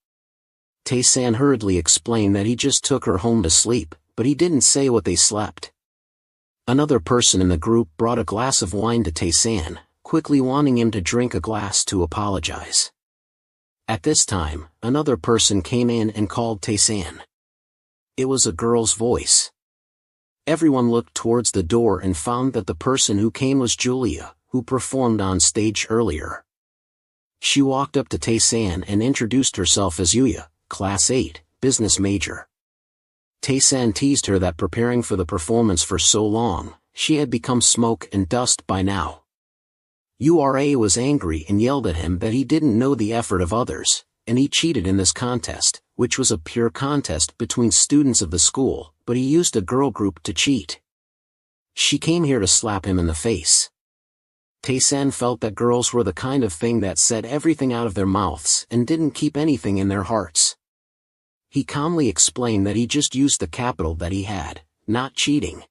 Speaker 1: Taesan hurriedly explained that he just took her home to sleep, but he didn't say what they slept. Another person in the group brought a glass of wine to Taesan, quickly wanting him to drink a glass to apologize. At this time, another person came in and called Taesan. It was a girl's voice. Everyone looked towards the door and found that the person who came was Julia, who performed on stage earlier. She walked up to Taesan and introduced herself as Yuya, Class 8, business major. Taesan teased her that preparing for the performance for so long, she had become smoke and dust by now. Ura was angry and yelled at him that he didn't know the effort of others, and he cheated in this contest, which was a pure contest between students of the school, but he used a girl group to cheat. She came here to slap him in the face. Taesan felt that girls were the kind of thing that said everything out of their mouths and didn't keep anything in their hearts. He calmly explained that he just used the capital that he had, not cheating.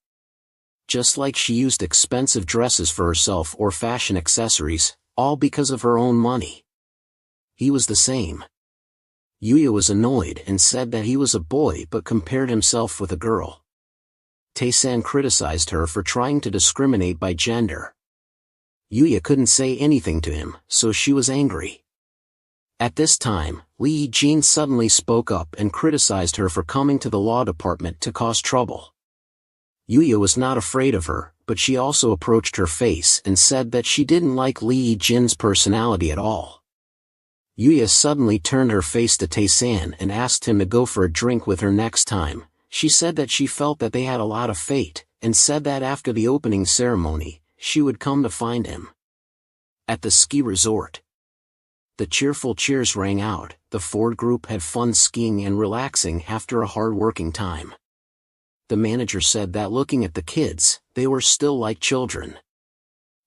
Speaker 1: just like she used expensive dresses for herself or fashion accessories, all because of her own money. He was the same. Yuya was annoyed and said that he was a boy but compared himself with a girl. Taesan criticized her for trying to discriminate by gender. Yuya couldn't say anything to him, so she was angry. At this time, Lee Jin suddenly spoke up and criticized her for coming to the law department to cause trouble. Yuya was not afraid of her, but she also approached her face and said that she didn't like Lee Jin's personality at all. Yuya suddenly turned her face to Taesan and asked him to go for a drink with her next time. She said that she felt that they had a lot of fate, and said that after the opening ceremony, she would come to find him. At the ski resort, the cheerful cheers rang out. The Ford group had fun skiing and relaxing after a hard-working time. The manager said that looking at the kids, they were still like children.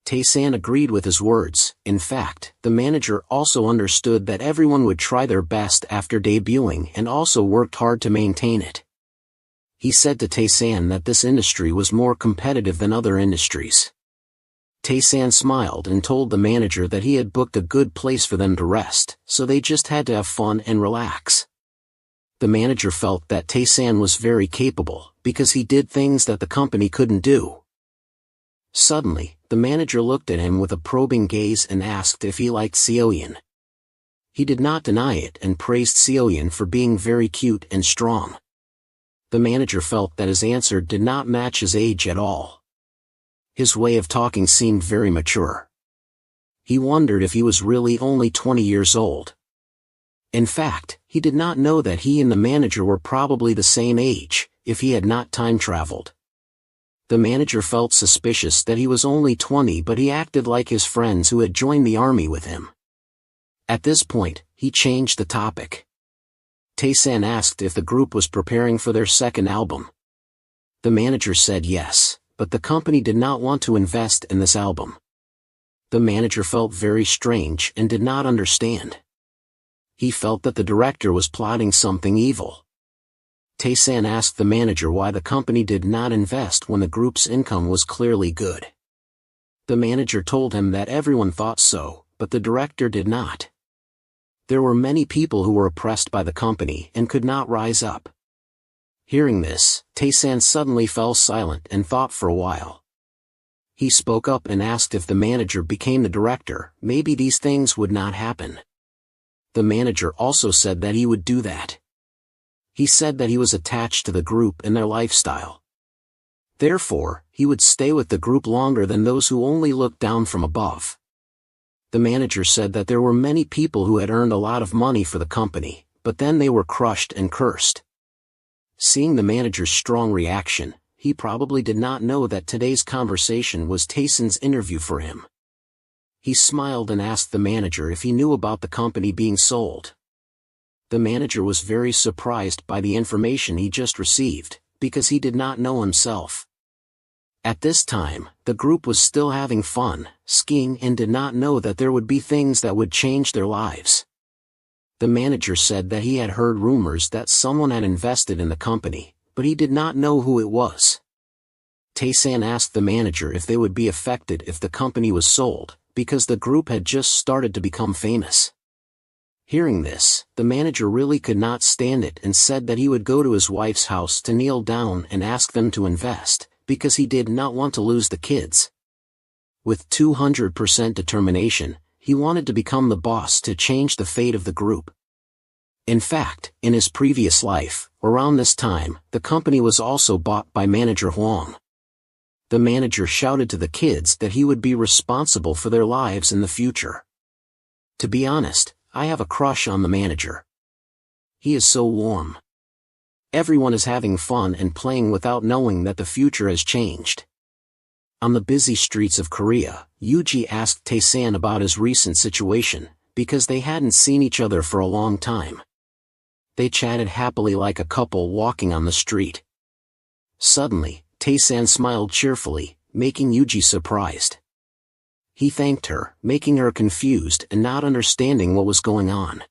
Speaker 1: Taesan agreed with his words. In fact, the manager also understood that everyone would try their best after debuting and also worked hard to maintain it. He said to Taesan that this industry was more competitive than other industries. Taesan smiled and told the manager that he had booked a good place for them to rest, so they just had to have fun and relax. The manager felt that Taesan was very capable, because he did things that the company couldn't do. Suddenly, the manager looked at him with a probing gaze and asked if he liked Seoyeon. He did not deny it and praised Seoyeon for being very cute and strong. The manager felt that his answer did not match his age at all. His way of talking seemed very mature. He wondered if he was really only 20 years old. In fact, he did not know that he and the manager were probably the same age, if he had not time traveled. The manager felt suspicious that he was only 20, but he acted like his friends who had joined the army with him. At this point, he changed the topic. Taesan asked if the group was preparing for their second album. The manager said yes, but the company did not want to invest in this album. The manager felt very strange and did not understand. He felt that the director was plotting something evil. Taesan asked the manager why the company did not invest when the group's income was clearly good. The manager told him that everyone thought so, but the director did not. There were many people who were oppressed by the company and could not rise up. Hearing this, Taesan suddenly fell silent and thought for a while. He spoke up and asked if the manager became the director, maybe these things would not happen. The manager also said that he would do that. He said that he was attached to the group and their lifestyle. Therefore, he would stay with the group longer than those who only looked down from above. The manager said that there were many people who had earned a lot of money for the company, but then they were crushed and cursed. Seeing the manager's strong reaction, he probably did not know that today's conversation was Taesan's interview for him. He smiled and asked the manager if he knew about the company being sold. The manager was very surprised by the information he just received, because he did not know himself. At this time, the group was still having fun, skiing, and did not know that there would be things that would change their lives. The manager said that he had heard rumors that someone had invested in the company, but he did not know who it was. Taesan asked the manager if they would be affected if the company was sold, because the group had just started to become famous. Hearing this, the manager really could not stand it and said that he would go to his wife's house to kneel down and ask them to invest, because he did not want to lose the kids. With 200% determination, he wanted to become the boss to change the fate of the group. In fact, in his previous life, around this time, the company was also bought by manager Huang. The manager shouted to the kids that he would be responsible for their lives in the future. To be honest, I have a crush on the manager. He is so warm. Everyone is having fun and playing without knowing that the future has changed. On the busy streets of Korea, Yuji asked Taesan about his recent situation, because they hadn't seen each other for a long time. They chatted happily like a couple walking on the street. Suddenly, Taesan smiled cheerfully, making Yuji surprised. He thanked her, making her confused and not understanding what was going on.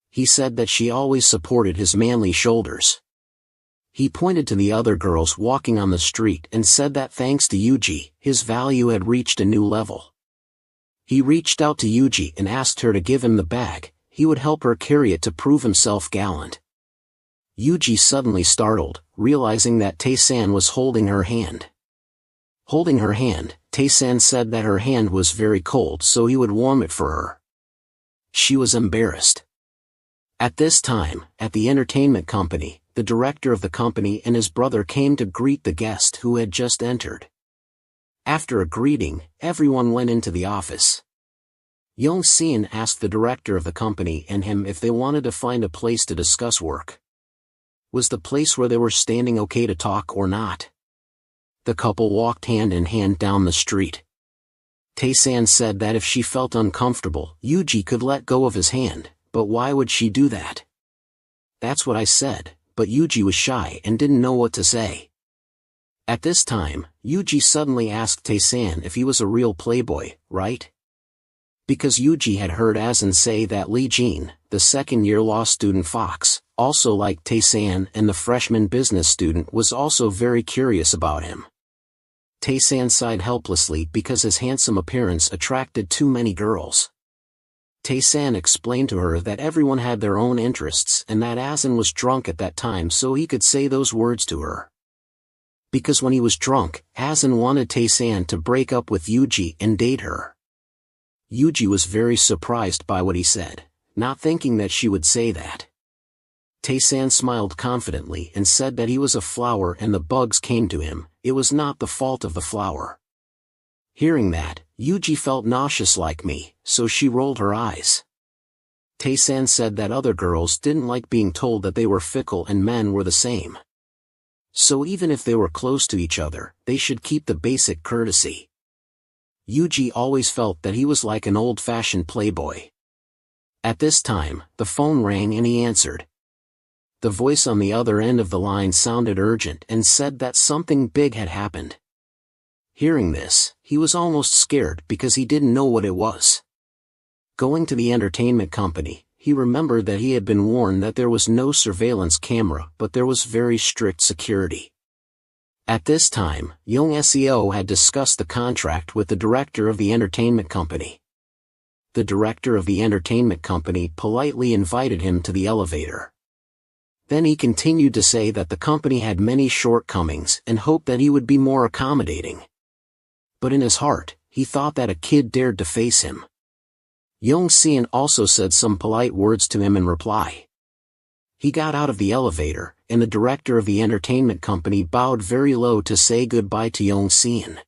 Speaker 1: He said that she always supported his manly shoulders. He pointed to the other girls walking on the street and said that thanks to Yuji, his value had reached a new level. He reached out to Yuji and asked her to give him the bag. He would help her carry it to prove himself gallant. Yuji suddenly startled, realizing that Taesan was holding her hand. Holding her hand, Taesan said that her hand was very cold so he would warm it for her. She was embarrassed. At this time, at the entertainment company, the director of the company and his brother came to greet the guest who had just entered. After a greeting, everyone went into the office. Young Seon asked the director of the company and him if they wanted to find a place to discuss work. Was the place where they were standing okay to talk or not? The couple walked hand in hand down the street. Taesan said that if she felt uncomfortable, Yuji could let go of his hand, but why would she do that? That's what I said, but Yuji was shy and didn't know what to say. At this time, Yuji suddenly asked Taesan if he was a real playboy, right? Because Yuji had heard Asin say that Lee Jin, the second-year law student Fox, also liked Taesan and the freshman business student was also very curious about him. Taesan sighed helplessly because his handsome appearance attracted too many girls. Taesan explained to her that everyone had their own interests and that Asin was drunk at that time so he could say those words to her. Because when he was drunk, Asin wanted Taesan to break up with Yuji and date her. Yuji was very surprised by what he said, not thinking that she would say that. Taesan smiled confidently and said that he was a flower and the bugs came to him, it was not the fault of the flower. Hearing that, Yuji felt nauseous like me, so she rolled her eyes. Taesan said that other girls didn't like being told that they were fickle and men were the same. So even if they were close to each other, they should keep the basic courtesy. Yuji always felt that he was like an old-fashioned playboy. At this time, the phone rang and he answered. The voice on the other end of the line sounded urgent and said that something big had happened. Hearing this, he was almost scared because he didn't know what it was. Going to the entertainment company, he remembered that he had been warned that there was no surveillance camera but there was very strict security. At this time, Young Seo had discussed the contract with the director of the entertainment company. The director of the entertainment company politely invited him to the elevator. Then he continued to say that the company had many shortcomings and hoped that he would be more accommodating. But in his heart, he thought that a kid dared to face him. Young Seon also said some polite words to him in reply. He got out of the elevator, and the director of the entertainment company bowed very low to say goodbye to Young Seon.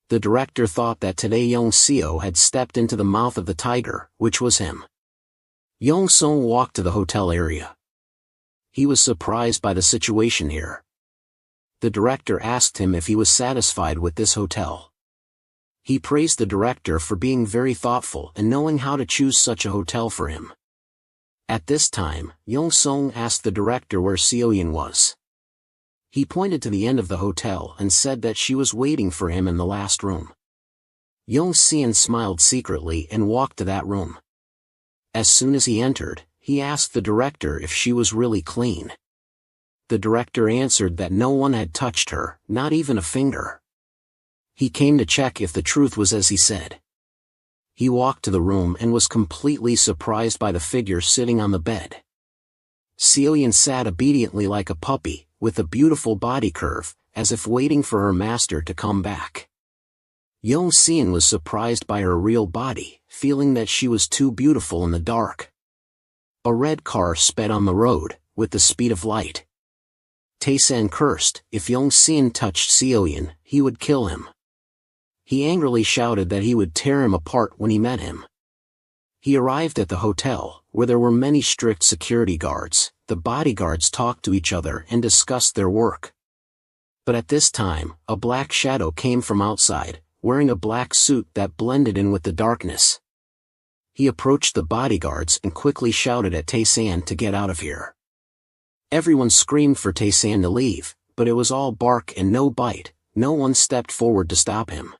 Speaker 1: The director thought that today Young Seo had stepped into the mouth of the tiger, which was him. Young Song walked to the hotel area. He was surprised by the situation here. The director asked him if he was satisfied with this hotel. He praised the director for being very thoughtful and knowing how to choose such a hotel for him. At this time, Young Song asked the director where Seoyeon was. He pointed to the end of the hotel and said that she was waiting for him in the last room. Young Seon smiled secretly and walked to that room. As soon as he entered, he asked the director if she was really clean. The director answered that no one had touched her, not even a finger. He came to check if the truth was as he said. He walked to the room and was completely surprised by the figure sitting on the bed. Seoyeon sat obediently like a puppy, with a beautiful body curve, as if waiting for her master to come back. Young Seon was surprised by her real body, feeling that she was too beautiful in the dark. A red car sped on the road, with the speed of light. Taesan cursed, if Young Seon touched Seoyeon, he would kill him. He angrily shouted that he would tear him apart when he met him. He arrived at the hotel, where there were many strict security guards. The bodyguards talked to each other and discussed their work. But at this time, a black shadow came from outside, wearing a black suit that blended in with the darkness. He approached the bodyguards and quickly shouted at Taesan to get out of here. Everyone screamed for Taesan to leave, but it was all bark and no bite. No one stepped forward to stop him.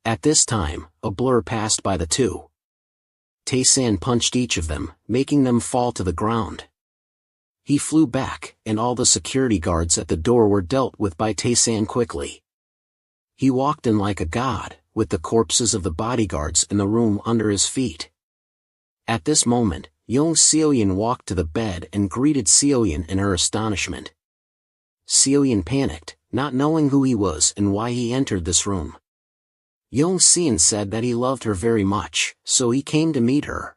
Speaker 1: At this time, a blur passed by the two. Taesan punched each of them, making them fall to the ground. He flew back, and all the security guards at the door were dealt with by Taesan quickly. He walked in like a god, with the corpses of the bodyguards in the room under his feet. At this moment, young Seoyeon walked to the bed and greeted Seoyeon in her astonishment. Seoyeon panicked, not knowing who he was and why he entered this room. Young Seon said that he loved her very much, so he came to meet her.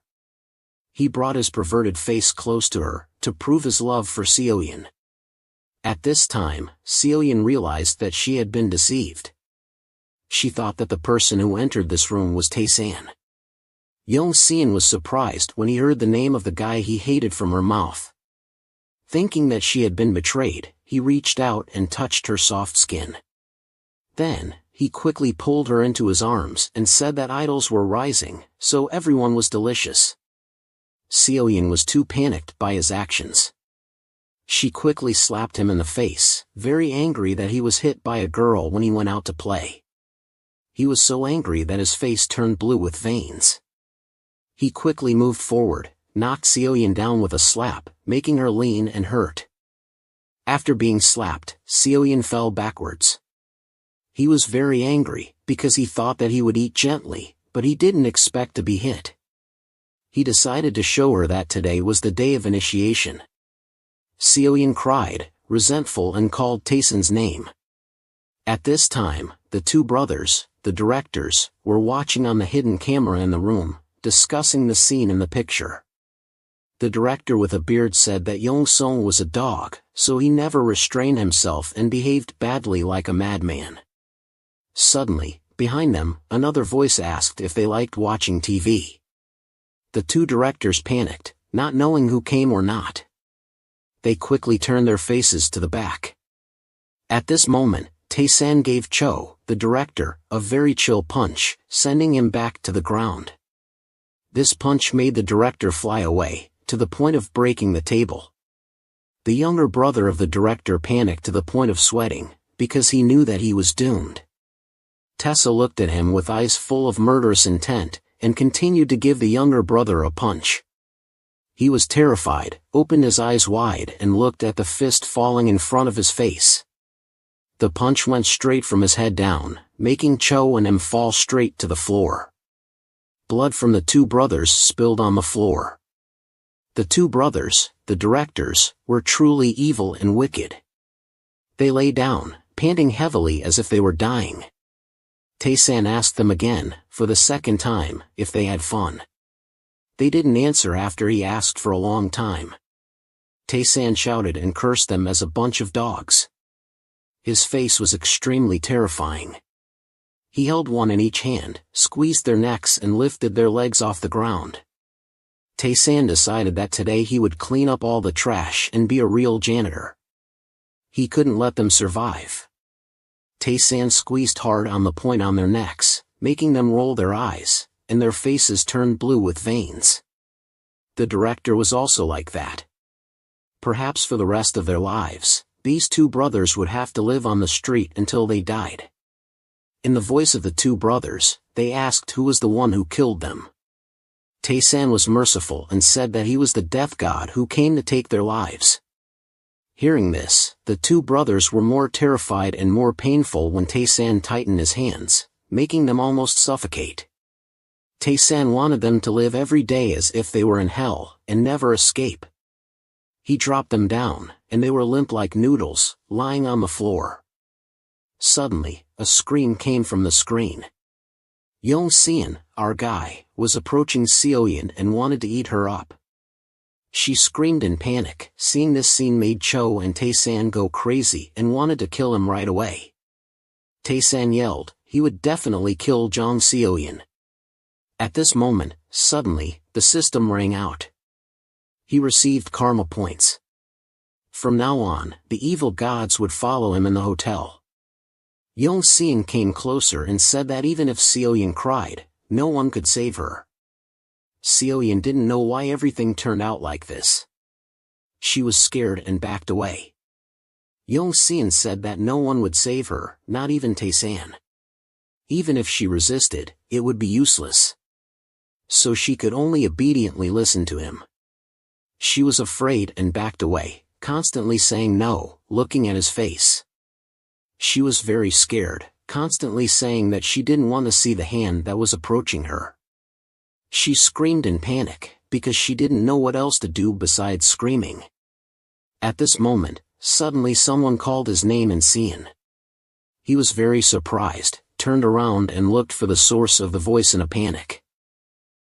Speaker 1: He brought his perverted face close to her, to prove his love for Seoyeon. At this time, Seoyeon realized that she had been deceived. She thought that the person who entered this room was Taesan. Young Seon was surprised when he heard the name of the guy he hated from her mouth. Thinking that she had been betrayed, he reached out and touched her soft skin. Then, he quickly pulled her into his arms and said that idols were rising, so everyone was delicious. Seoyeon was too panicked by his actions. She quickly slapped him in the face, very angry that he was hit by a girl when he went out to play. He was so angry that his face turned blue with veins. He quickly moved forward, knocked Seoyeon down with a slap, making her lean and hurt. After being slapped, Seoyeon fell backwards. He was very angry, because he thought that he would eat gently, but he didn't expect to be hit. He decided to show her that today was the day of initiation. Seoyeon cried, resentful, and called Taesan's name. At this time, the two brothers, the directors, were watching on the hidden camera in the room, discussing the scene in the picture. The director with a beard said that Yong-sung was a dog, so he never restrained himself and behaved badly like a madman. Suddenly, behind them, another voice asked if they liked watching TV. The two directors panicked, not knowing who came or not. They quickly turned their faces to the back. At this moment, Taesan gave Cho, the director, a very chill punch, sending him back to the ground. This punch made the director fly away, to the point of breaking the table. The younger brother of the director panicked to the point of sweating, because he knew that he was doomed. Tessa looked at him with eyes full of murderous intent, and continued to give the younger brother a punch. He was terrified, opened his eyes wide and looked at the fist falling in front of his face. The punch went straight from his head down, making Cho and him fall straight to the floor. Blood from the two brothers spilled on the floor. The two brothers, the directors, were truly evil and wicked. They lay down, panting heavily as if they were dying. Taesan asked them again, for the second time, if they had fun. They didn't answer after he asked for a long time. Taesan shouted and cursed them as a bunch of dogs. His face was extremely terrifying. He held one in each hand, squeezed their necks and lifted their legs off the ground. Taesan decided that today he would clean up all the trash and be a real janitor. He couldn't let them survive. Taesan squeezed hard on the point on their necks, making them roll their eyes, and their faces turned blue with veins. The director was also like that. Perhaps for the rest of their lives, these two brothers would have to live on the street until they died. In the voice of the two brothers, they asked who was the one who killed them. Taesan was merciful and said that he was the death god who came to take their lives. Hearing this, the two brothers were more terrified and more painful when Taesan tightened his hands, making them almost suffocate. Taesan wanted them to live every day as if they were in hell, and never escape. He dropped them down, and they were limp like noodles, lying on the floor. Suddenly, a scream came from the screen. Young Seon, our guy, was approaching Seoyeon and wanted to eat her up. She screamed in panic. Seeing this scene made Cho and Taesan go crazy and wanted to kill him right away. Taesan yelled, he would definitely kill Jang Seoyeon. At this moment, suddenly, the system rang out. He received karma points. From now on, the evil gods would follow him in the hotel. Young Seon came closer and said that even if Seoyeon cried, no one could save her. Seoyeon didn't know why everything turned out like this. She was scared and backed away. Young Seon said that no one would save her, not even Taesan. Even if she resisted, it would be useless. So she could only obediently listen to him. She was afraid and backed away, constantly saying no, looking at his face. She was very scared, constantly saying that she didn't want to see the hand that was approaching her. She screamed in panic, because she didn't know what else to do besides screaming. At this moment, suddenly someone called his name in Sian. He was very surprised, turned around and looked for the source of the voice in a panic.